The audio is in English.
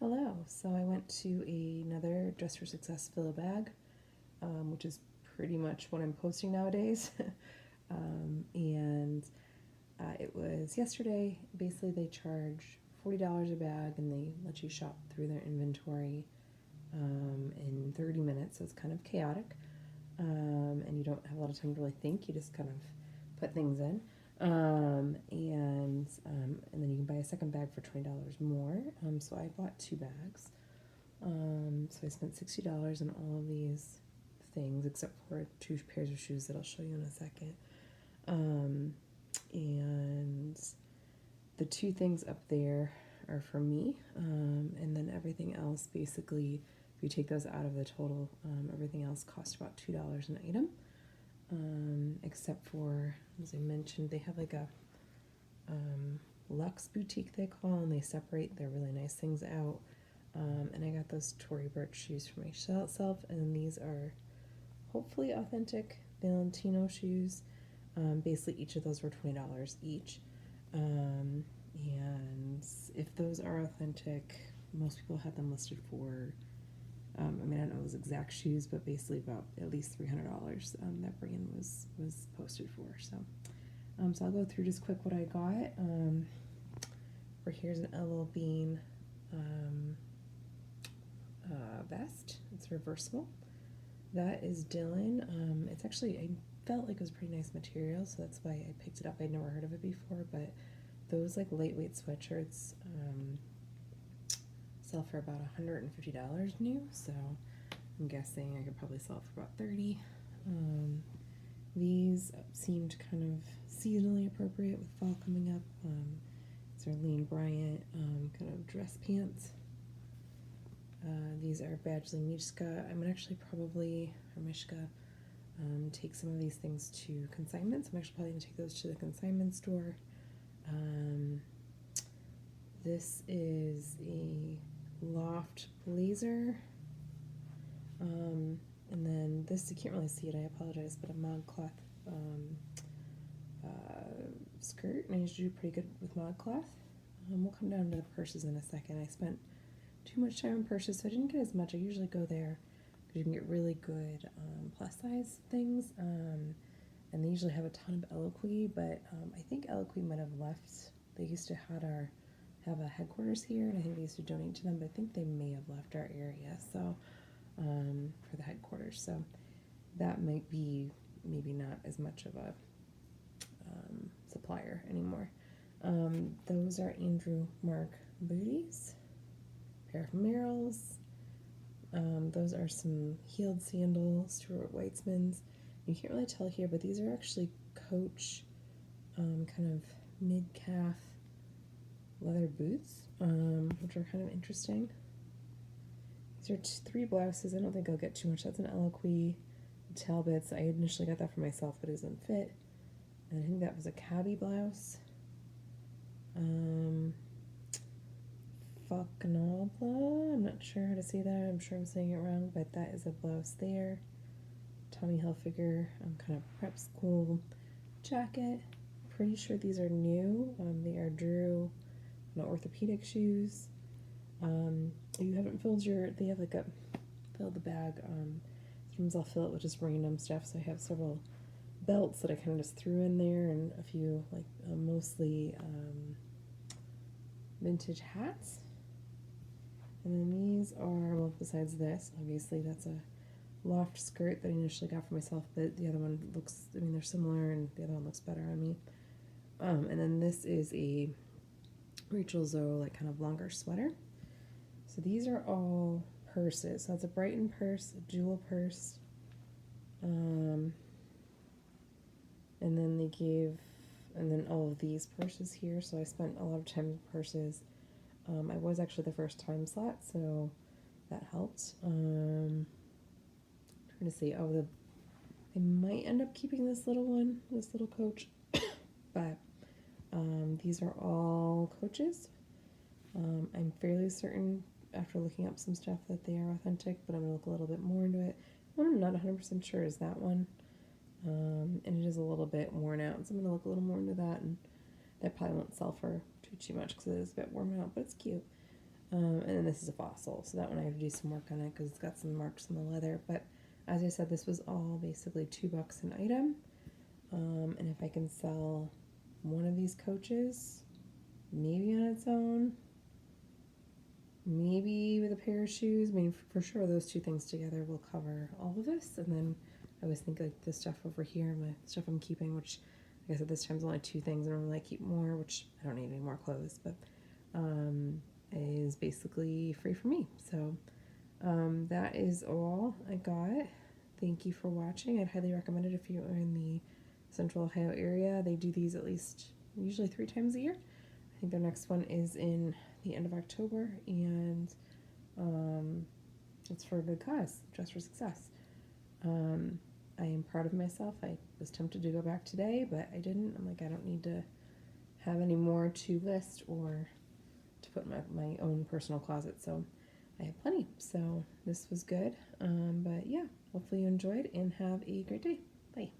Hello. So I went to another Dress for Success fill bag, which is pretty much what I'm posting nowadays. And it was yesterday. Basically, they charge $40 a bag, and they let you shop through their inventory in 30 minutes. So it's kind of chaotic, and you don't have a lot of time to really think. You just kind of put things in. And then you can buy a second bag for $20 more. So I bought 2 bags. So I spent $60 on all of these things, except for 2 pairs of shoes that I'll show you in a second. And the 2 things up there are for me, and then everything else, basically, if you take those out of the total, everything else costs about $2 an item. Except for, as I mentioned, they have like a luxe boutique, they call, and they separate their really nice things out. And I got those Tory Burch shoes for myself, and these are hopefully authentic Valentino shoes. Basically, each of those were $20 each. And if those are authentic, most people have them listed for, I don't know those exact shoes, but basically about at least $300 that brand was posted for. So I'll go through just quick what I got. Here's an LL Bean vest. It's reversible. That is Dylan. It's actually, I felt like it was pretty nice material, so that's why I picked it up. I'd never heard of it before, but those like lightweight sweatshirts sell for about $150 new, so I'm guessing I could probably sell it for about $30. These seemed kind of seasonally appropriate with fall coming up. These are Lean Bryant kind of dress pants. These are Badgley Mishka. I'm gonna actually probably, or Mishka, take some of these things to consignment. So I'm actually probably gonna take those to the consignment store. This is a loft blazer. And then this, you can't really see it, I apologize, but a ModCloth skirt, and I usually do pretty good with ModCloth. We'll come down to the purses in a second. I spent too much time on purses, so I didn't get as much. I usually go there because you can get really good plus size things, and they usually have a ton of Eloquii, but I think Eloquii might have left. They used to have a headquarters here, and I think they used to donate to them, but I think they may have left our area, so for the headquarters, so that might be maybe not as much of a supplier anymore. Those are Andrew Mark booties, pair of Merrells. Those are some heeled sandals, Stuart Weitzman's. You can't really tell here, but these are actually Coach kind of mid-calf leather boots, which are kind of interesting. These are 3 blouses. I don't think I'll get too much. That's an Eloquii Talbots. I initially got that for myself, but it doesn't fit. And I think that was a cabbie blouse. Falconabla. I'm not sure how to say that. I'm sure I'm saying it wrong, but that is a blouse there. Tommy Hilfiger, kind of prep school jacket. Pretty sure these are new. They are Drew orthopedic shoes. You haven't filled they have like a fill the bag. Sometimes I'll fill it with just random stuff, so I have several belts that I kind of just threw in there, and a few like mostly vintage hats. And then these are, well, besides this, obviously that's a loft skirt that I initially got for myself, but the other one looks, I mean, they're similar, and the other one looks better on me. And then this is a Rachel Zoe, like kind of longer sweater. So these are all purses. So it's a Brighton purse, a jewel purse, and then all of these purses here. So I spent a lot of time with purses. I was actually the first time slot, so that helped. Trying to see. I might end up keeping this little one, this little Coach, but these are all Coaches. I'm fairly certain after looking up some stuff that they are authentic, but I'm going to look a little bit more into it. One I'm not 100% sure is that one, and it is a little bit worn out, so I'm going to look a little more into that, and that probably won't sell for too much because it is a bit worn out, but it's cute. And then this is a fossil, so that one I have to do some work on it because it's got some marks on the leather. But as I said, this was all basically $2 an item. And if I can sell one of these coaches, maybe on its own, maybe with a pair of shoes. I mean, for sure, those two things together will cover all of this. And then I always think like the stuff over here, my stuff I'm keeping, which like I said, this time's only 2 things, and normally I keep more, which I don't need any more clothes, but is basically free for me. So that is all I got. Thank you for watching. I'd highly recommend it if you are in the Central Ohio area. They do these at least usually 3 times a year. I think their next one is in the end of October, and it's for a good cause, Dress for Success. I am proud of myself. I was tempted to go back today, but I didn't. I'm like, I don't need to have any more to list or to put in my own personal closet, so I have plenty. So this was good. But yeah, hopefully you enjoyed and have a great day. Bye.